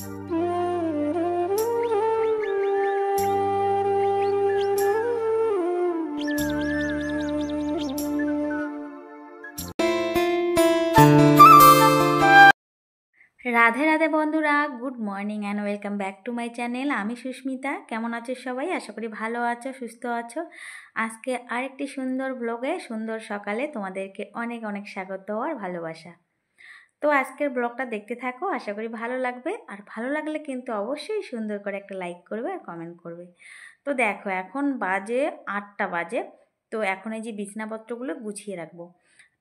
রাধে রাধে বন্ধুরা, good morning and welcome back to my channel. আমি সুস্মিতা। কেমন আছো সবাই? আশা করি ভালো আছো, সুস্থ আছো। আজকে আরেকটি সুন্দর ব্লগে, সুন্দর সকালে তোমাদেরকে অনেক অনেক স্বাগত আর ভালোবাসা। তো আজকের ব্লগটা দেখতে থাকো, আশা করি ভালো লাগবে। আর ভালো লাগলে কিন্তু অবশ্যই সুন্দর করে একটা লাইক করবে আর কমেন্ট করবে। তো দেখো, এখন বাজে 8টা বাজে। তো এখন এই যে বিছানাপত্রগুলো গুছিয়ে রাখবো।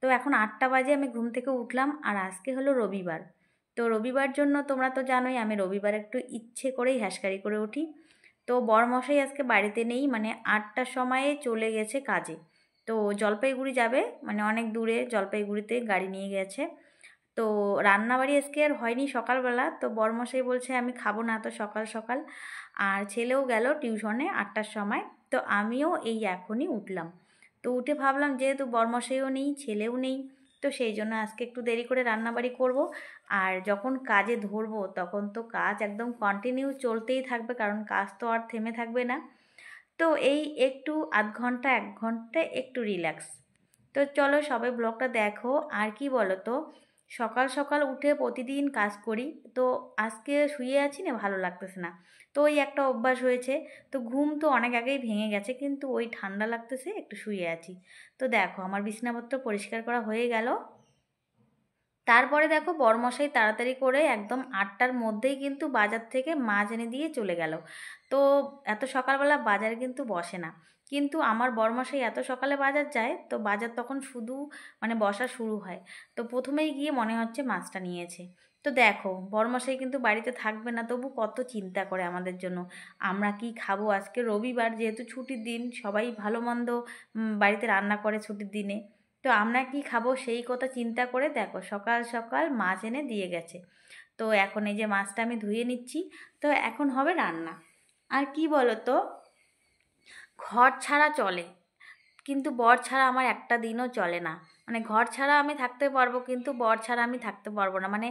তো এখন 8টা বাজে, আমি ঘুম থেকে উঠলাম। আর আজকে হলো রবিবার। তো রবিবার জন্য তোমরা তো জানোই আমি রবিবার একটু ইচ্ছে করেই হ্যাঁসকারি করে উঠি। তো বরমশাই আজকে বাড়িতে নেই, মানে 8টার সময়ে চলে গেছে কাজে। তো জলপাইগুড়ি যাবে, মানে অনেক দূরে, জলপাইগুড়িতে গাড়ি নিয়ে গেছে। তো রান্নাবাড়ি আজকে আর হয়নি সকালবেলা। তো বরমশাই বলছে আমি খাবো না তো সকাল সকাল। আর ছেলেও গেল টিউশনে 8টার সময়। তো আমিও এই এখনই উঠলাম। তো উঠে ভাবলাম যেহেতু বরমশাইও নেই, ছেলেও নেই, তো সেই জন্য আজকে একটু দেরি করে রান্নাবাড়ি করব। আর যখন কাজে ধরবো তখন তো কাজ একদম কন্টিনিউ চলতেই থাকবে, কারণ কাজ তো আর থেমে থাকবে না। তো এই একটু আধ ঘন্টা 1 ঘন্টা একটু রিল্যাক্স। তো চলো সবাই ব্লগটা দেখো। আর কি বলো তো, সকাল সকাল উঠে প্রতিদিন কাজ করি, তো আজকে শুয়ে আছি না, ভালো লাগতেছে না। তো ওই একটা অভ্যাস হয়েছে। তো ঘুম তো অনেক আগেই ভেঙে গেছে, কিন্তু ওই ঠান্ডা লাগতেছে, একটু শুয়ে আছি। তো দেখো আমার বিছানাপত্র পরিষ্কার করা হয়ে গেল। তারপরে দেখো বরমশাই তাড়াতাড়ি করে একদম 8টার মধ্যেই কিন্তু বাজার থেকে মাছ এনে দিয়ে চলে গেল। তো এত সকালবেলা বাজার কিন্তু বসে না, কিন্তু আমার বরমশাই এত সকালে বাজার যায়, তো বাজার তখন শুধু মানে বসা শুরু হয়। তো প্রথমেই গিয়ে মনে হচ্ছে মাছটা নিয়েছে। তো দেখো বরমশাই কিন্তু বাড়িতে থাকবে না, তবু কত চিন্তা করে আমাদের জন্য। আমরা কি খাবো, আজকে রবিবার যেহেতু ছুটির দিন, সবাই ভালো মন্দ বাড়িতে রান্না করে ছুটির দিনে। তো আমরা কি খাবো সেই কথা চিন্তা করে দেখো সকাল সকাল মাছ এনে দিয়ে গেছে। তো এখন এই যে মাছটা আমি ধুয়ে নিচ্ছি। তো এখন হবে রান্না। আর কি বলো তো, ঘর ছাড়া চলে, কিন্তু বর ছাড়া আমার একটা দিনও চলে না। মানে ঘর ছাড়া আমি থাকতে পারবো, কিন্তু বর ছাড়া আমি থাকতে পারবো না। মানে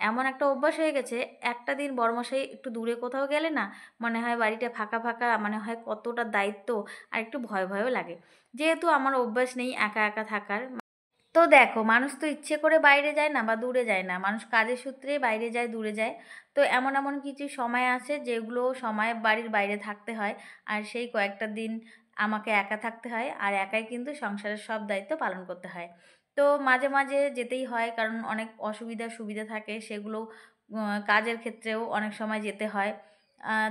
এমন একটা অভ্যাস হয়ে গেছে, একটা দিন বরমশাই একটু দূরে কোথাও গেলে না, মনে হয় বাড়িটা ফাঁকা ফাঁকা, মানে হয় কতটা দায়িত্ব। আর একটু ভয় ভয়ও লাগে, যেহেতু আমার অভ্যাস নেই একা একা থাকার। তো দেখো মানুষ তো ইচ্ছে করে বাইরে যায় না বা দূরে যায় না, মানুষ কাজের সূত্রে বাইরে যায়, দূরে যায়। তো এমন এমন কিছু সময় আছে যেগুলো সময় বাড়ির বাইরে থাকতে হয়। আর সেই কয়েকটা দিন আমাকে একা থাকতে হয়, আর একাই কিন্তু সংসারের সব দায়িত্ব পালন করতে হয়। তো মাঝে মাঝে যেতেই হয়, কারণ অনেক অসুবিধা সুবিধা থাকে, সেগুলো কাজের ক্ষেত্রেও অনেক সময় যেতে হয়।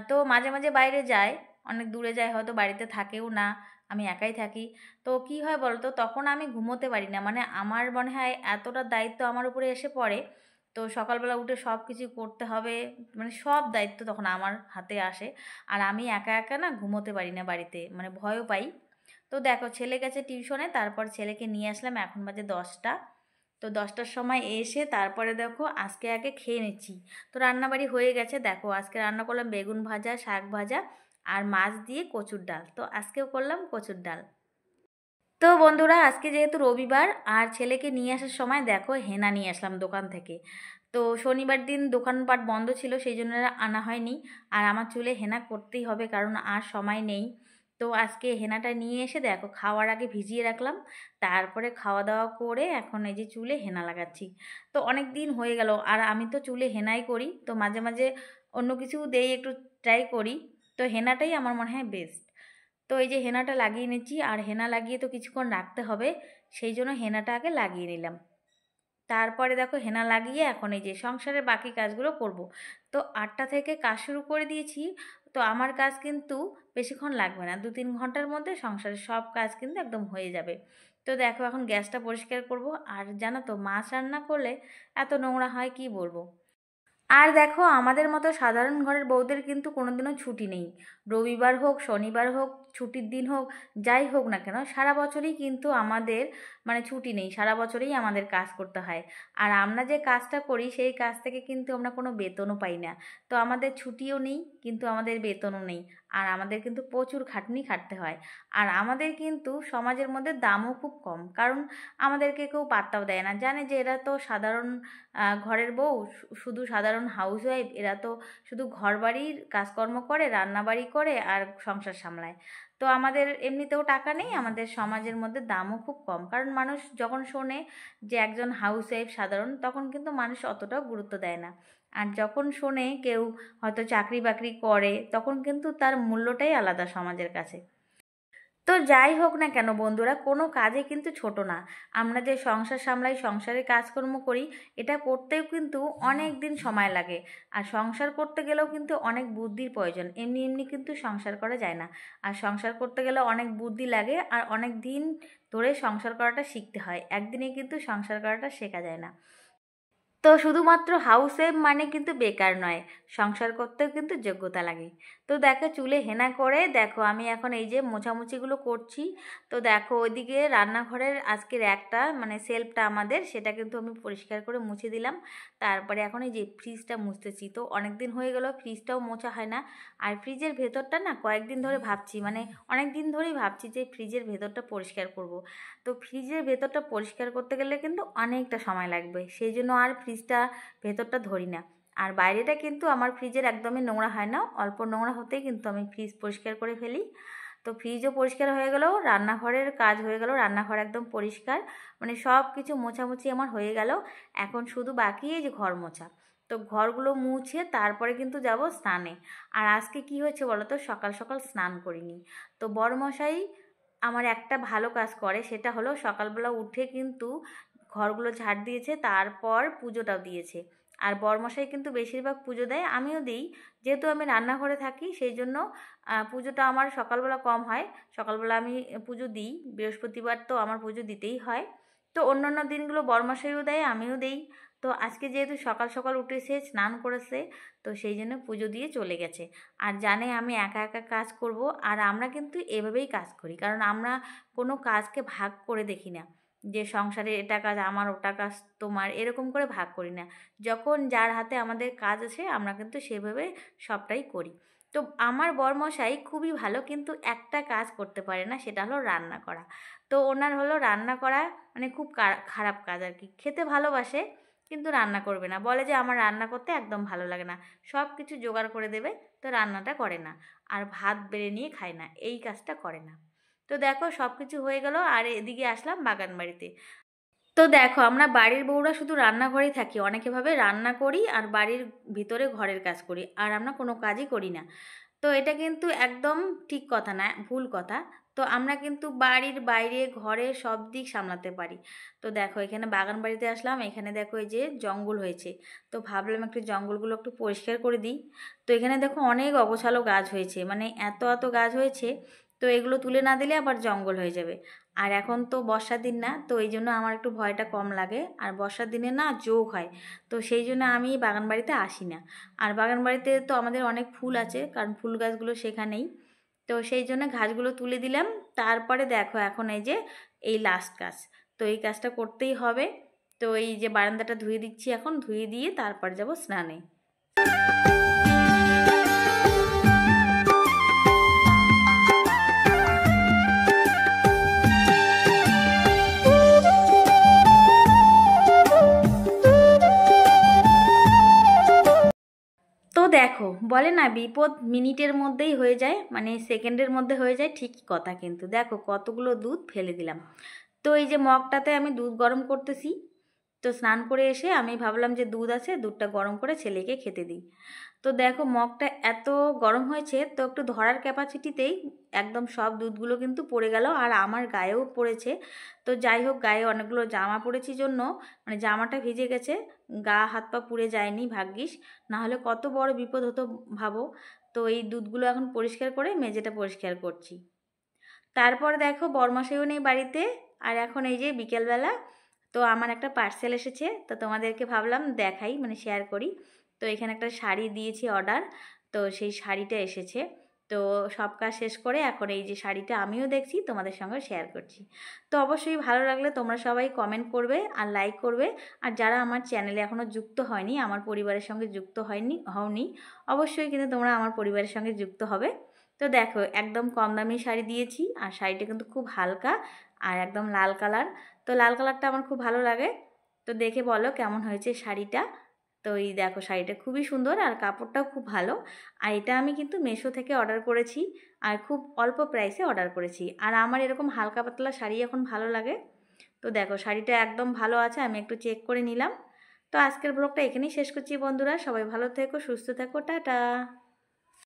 তো মাঝে মাঝে বাইরে যায়, অনেক দূরে যায়, হয়তো বাড়িতে থাকেও না, আমি একাই থাকি। তো কি হয় বলতো, তখন আমি ঘুমোতে পারি না। মানে আমার মনে হয় এতটা দায়িত্ব আমার উপরে এসে পড়ে। তো সকালবেলা উঠে সব কিছু করতে হবে, মানে সব দায়িত্ব তখন আমার হাতে আসে। আর আমি একা একা না ঘুমোতে পারি না বাড়িতে, মানে ভয়ও পাই। তো দেখো ছেলে গেছে টিউশনে, তারপর ছেলেকে নিয়ে আসলাম, এখন বাজে 10টা। তো 10টার সময় এসে তারপরে দেখো আজকে আগে খেয়ে নিচ্ছি। তো রান্নাবাড়ি হয়ে গেছে, দেখো আজকে রান্না করলাম বেগুন ভাজা, শাক ভাজা, আর মাছ দিয়ে কচুর ডাল। তো আজকেও করলাম কচুর ডাল। তো বন্ধুরা আজকে যেহেতু রবিবার, আর ছেলেকে নিয়ে আসার সময় দেখো হেনা নিয়ে আসলাম দোকান থেকে। তো শনিবার দিন দোকানপাট বন্ধ ছিল, সেই জন্য আনা হয়নি। আর আমার চুলে হেনা করতেই হবে, কারণ আর সময় নেই। তো আজকে হেনাটা নিয়ে এসে দেখো খাওয়ার আগে ভিজিয়ে রাখলাম, তারপরে খাওয়া দাওয়া করে এখন এই যে চুলে হেনা লাগাচ্ছি। তো অনেক দিন হয়ে গেল, আর আমি তো চুলে হেনাই করি, তো মাঝে মাঝে অন্য কিছু দেই, একটু ট্রাই করি। তো হেনাটাই আমার মনে হয় বেস্ট। তো এই যে হেনাটা লাগিয়ে নিচ্ছি, আর হেনা লাগিয়ে তো কিছুক্ষণ রাখতে হবে, সেই জন্য হেনাটা আগে লাগিয়ে নিলাম। তারপরে দেখো হেনা লাগিয়ে এখন এই যে সংসারের বাকি কাজগুলো করব। তো 8টা থেকে কাজ শুরু করে দিয়েছি। তো আমার কাজ কিন্তু বেশিক্ষণ লাগবে না, 2-3 ঘন্টার মধ্যে সংসারের সব কাজ কিন্তু একদম হয়ে যাবে। তো দেখো এখন গ্যাসটা পরিষ্কার করব। আর জানো তো মাছ রান্না করলে এত নোংরা হয় কি বলবো। আর দেখো আমাদের মতো সাধারণ ঘরের বউদের কিন্তু কোনোদিনও ছুটি নেই। রবিবার হোক, শনিবার হোক, ছুটির দিন হোক, যাই হোক না কেন সারা বছরই কিন্তু আমাদের মানে ছুটি নেই, সারা বছরেই আমাদের কাজ করতে হয়। আর আমরা যে কাজটা করি সেই কাজ থেকে কিন্তু আমরা কোনো বেতনও পাই না। তো আমাদের ছুটিও নেই, কিন্তু আমাদের বেতনও নেই। আর আমাদের কিন্তু প্রচুর খাটনি খাটতে হয়। আর আমাদের কিন্তু সমাজের মধ্যে দামও খুব কম, কারণ আমাদেরকে কেউ পাত্তাও দেয় না, জানে যে এরা তো সাধারণ ঘরের বউ শুধু সাধারণ হাউসওয়াইফ, এরা তো শুধু ঘরবাড়ির কাজকর্ম করে, রান্নাবাড়ি করে আর সংসার সামলায়। তো আমাদের এমনিতেও টাকা নেই, আমাদের সমাজের মধ্যে দামও খুব কম, কারণ মানুষ যখন শোনে যে একজন হাউসওয়াইফ সাধারণ, তখন কিন্তু মানুষ অতটাও গুরুত্ব দেয় না। আর যখন শোনে কেউ হয়তো চাকরি বাকরি করে, তখন কিন্তু তার মূল্যটাই আলাদা সমাজের কাছে। তো যাই হোক না কেন বন্ধুরা, কোনো কাজে কিন্তু ছোট না। আমরা যে সংসার সামলাই, সংসারের কাজকর্ম করি, এটা করতেও কিন্তু অনেক দিন সময় লাগে। আর সংসার করতে গেলেও কিন্তু অনেক বুদ্ধির প্রয়োজন, এমনি এমনি কিন্তু সংসার করা যায় না। আর সংসার করতে গেলে অনেক বুদ্ধি লাগে, আর অনেক দিন ধরে সংসার করাটা শিখতে হয়, একদিনে কিন্তু সংসার করাটা শেখা যায় না। তো শুধুমাত্র হাউস ওয়াইফ মানে কিন্তু বেকার নয়, সংসার করতেও কিন্তু যোগ্যতা লাগে। তো দেখো চুলে হেনা করে দেখো আমি এখন এই যে মোছামুছিগুলো করছি। তো দেখো ওইদিকে রান্নাঘরের আজকের একটা মানে সেলফটা আমাদের, সেটা কিন্তু আমি পরিষ্কার করে মুছে দিলাম। তারপরে এখন এই যে ফ্রিজটা মুছতেছি, তো অনেক দিন হয়ে গেল ফ্রিজটাও মোছা হয় না। আর ফ্রিজের ভেতরটা না কয়েকদিন ধরে ভাবছি, মানে অনেক দিন ধরেই ভাবছি যে ফ্রিজের ভেতরটা পরিষ্কার করব। তো ফ্রিজের ভেতরটা পরিষ্কার করতে গেলে কিন্তু অনেকটা সময় লাগবে, সেই জন্য আর ফ্রিজটা ভেতরটা ধরি না। আর বাইরেটা কিন্তু আমার ফ্রিজের একদমই নোংরা হয় না, অল্প নোংরা হতেই কিন্তু আমি ফ্রিজ পরিষ্কার করে ফেলি। তো ফ্রিজও পরিষ্কার হয়ে গেল, রান্নাঘরের কাজ হয়ে গেল, রান্নাঘর একদম পরিষ্কার, মানে সব কিছু মোছামুছি আমার হয়ে গেল। এখন শুধু বাকি এই যে ঘর মোছা। তো ঘরগুলো মুছে তারপরে কিন্তু যাব স্নানে। আর আজকে কি হয়েছে বলো তো, সকাল সকাল স্নান করিনি। তো বড়মশাই আমার একটা ভালো কাজ করে, সেটা হলো সকালবেলা উঠে কিন্তু ঘরগুলো ঝাড় দিয়েছে, তারপর পুজোটাও দিয়েছে। আর বরমশাই কিন্তু বেশিরভাগ পুজো দেয়, আমিও দিই। যেহেতু আমি রান্নাঘরে থাকি সেই জন্য পুজোটা আমার সকালবেলা কম হয়। সকালবেলা আমি পুজো দিই, বৃহস্পতিবার তো আমার পুজো দিতেই হয়। তো অন্যান্য দিনগুলো বরমশাইও দেয়, আমিও দেই। তো আজকে যেহেতু সকাল সকাল উঠেছে, স্নান করেছে, তো সেই জন্য পুজো দিয়ে চলে গেছে। আর জানে আমি একা একা কাজ করব, আর আমরা কিন্তু এভাবেই কাজ করি, কারণ আমরা কোনো কাজকে ভাগ করে দেখি না, যে সংসারে এটা কাজ আমার, ওটা কাজ তোমার, এরকম করে ভাগ করি না। যখন যার হাতে আমাদের কাজ আছে আমরা কিন্তু সেভাবে সবটাই করি। তো আমার বরমশাই খুবই ভালো, কিন্তু একটা কাজ করতে পারে না, সেটা হলো রান্না করা। তো ওনার হলো রান্না করা মানে খুব খারাপ কাজ আর কি। খেতে ভালোবাসে কিন্তু রান্না করবে না, বলে যে আমার রান্না করতে একদম ভালো লাগে না। সব কিছু জোগাড় করে দেবে, তো রান্নাটা করে না। আর ভাত বেড়ে নিয়ে খায় না, এই কাজটা করে না। তো দেখো সব কিছু হয়ে গেল, আর এদিকে আসলাম বাগান বাড়িতে। তো দেখো আমরা বাড়ির বউরা শুধু রান্নাঘরেই থাকি, অনেকে ভাবে রান্না করি আর বাড়ির ভিতরে ঘরের কাজ করি, আর আমরা কোনো কাজই করি না। তো এটা কিন্তু একদম ঠিক কথা না, ভুল কথা। তো আমরা কিন্তু বাড়ির বাইরে ঘরে সব দিক সামলাতে পারি। তো দেখো এখানে বাগান বাড়িতে আসলাম, এখানে দেখো এই যে জঙ্গল হয়েছে। তো ভাবলাম একটু জঙ্গলগুলো একটু পরিষ্কার করে দিই। তো এখানে দেখো অনেক অগোছালো গাছ হয়েছে, মানে এত এত গাছ হয়েছে। তো এগুলো তুলে না দিলে আবার জঙ্গল হয়ে যাবে। আর এখন তো বর্ষার দিন না, তো এই জন্য আমার একটু ভয়টা কম লাগে। আর বর্ষার দিনে না যোগ হয়, তো সেই জন্য আমি বাগান বাড়িতে আসি না। আর বাগান বাড়িতে তো আমাদের অনেক ফুল আছে, কারণ ফুল গাছগুলো সেখানেই। তো সেই জন্য ঘাসগুলো তুলে দিলাম। তারপরে দেখো এখন এই যে এই লাস্ট কাজ, তো এই কাজটা করতেই হবে। তো এই যে বারান্দাটা ধুয়ে দিচ্ছি, এখন ধুয়ে দিয়ে তারপর যাব স্নানে। তো দেখো বলে না বিপদ মিনিটের মধ্যেই হয়ে যায়, মানে সেকেন্ডের মধ্যে হয়ে যায়, ঠিকই কথা। কিন্তু দেখো কতগুলো দুধ ফেলে দিলাম। তো এই যে মগটাতে আমি দুধ গরম করতেছি। তো স্নান করে এসে আমি ভাবলাম যে দুধ আছে, দুধটা গরম করে ছেলেকে খেতে দিই। তো দেখো মগটা এত গরম হয়েছে, তো একটু ধরার ক্যাপাসিটিতেই একদম সব দুধগুলো কিন্তু পড়ে গেল, আর আমার গায়েও পড়েছে। তো যাই হোক, গায়ে অনেকগুলো জামা পড়েছি জন্য মানে জামাটা ভিজে গেছে, গা হাত পা পুড়ে যায়নি ভাগ্যিস, না হলে কত বড় বিপদ হতো ভাবো। তো এই দুধগুলো এখন পরিষ্কার করে মেঝেটা পরিষ্কার করছি। তারপর দেখো বরমাসাইও নেই বাড়িতে। আর এখন এই যে বিকেলবেলা, তো আমার একটা পার্সেল এসেছে, তো তোমাদেরকে ভাবলাম দেখাই, মানে শেয়ার করি। তো এখানে একটা শাড়ি দিয়েছি অর্ডার, তো সেই শাড়িটা এসেছে। তো সব কাজ শেষ করে এখন এই যে শাড়িটা আমিও দেখছি, তোমাদের সঙ্গে শেয়ার করছি। তো অবশ্যই ভালো লাগলে তোমরা সবাই কমেন্ট করবে আর লাইক করবে। আর যারা আমার চ্যানেলে এখনও যুক্ত হয়নি, আমার পরিবারের সঙ্গে যুক্ত হওনি, অবশ্যই কিন্তু তোমরা আমার পরিবারের সঙ্গে যুক্ত হবে। তো দেখো একদম কম দামি শাড়ি দিয়েছি, আর শাড়িটা কিন্তু খুব হালকা আর একদম লাল কালার। তো লাল কালারটা আমার খুব ভালো লাগে। তো দেখে বলো কেমন হয়েছে শাড়িটা। তো এই দেখো শাড়িটা খুবই সুন্দর আর কাপড়টাও খুব ভালো। আর এটা আমি কিন্তু মিশো থেকে অর্ডার করেছি আর খুব অল্প প্রাইসে অর্ডার করেছি। আর আমার এরকম হালকা পাতলা শাড়ি এখন ভালো লাগে। তো দেখো শাড়িটা একদম ভালো আছে, আমি একটু চেক করে নিলাম। তো আজকের ব্লগটা এখানেই শেষ করছি বন্ধুরা, সবাই ভালো থেকো, সুস্থ থেকো, টাটা।